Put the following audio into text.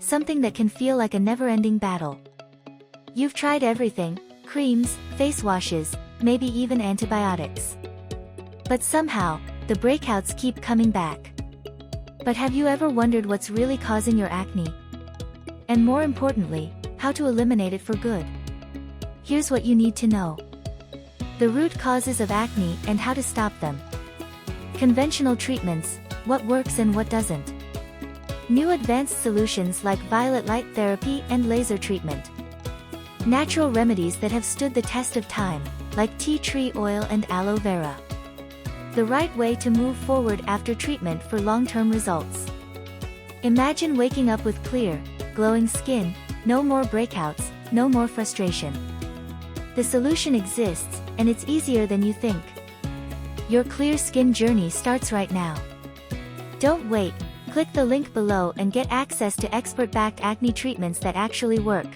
something that can feel like a never-ending battle. You've tried everything: creams, face washes, maybe even antibiotics. But somehow, the breakouts keep coming back. But have you ever wondered what's really causing your acne? And more importantly, how to eliminate it for good? Here's what you need to know: the root causes of acne and how to stop them. Conventional treatments, what works and what doesn't. New advanced solutions like violet light therapy and laser treatment. Natural remedies that have stood the test of time, like tea tree oil and aloe vera. The right way to move forward after treatment for long-term results. Imagine waking up with clear, glowing skin, no more breakouts, no more frustration. The solution exists, and it's easier than you think. Your clear skin journey starts right now. Don't wait, click the link below and get access to expert-backed acne treatments that actually work.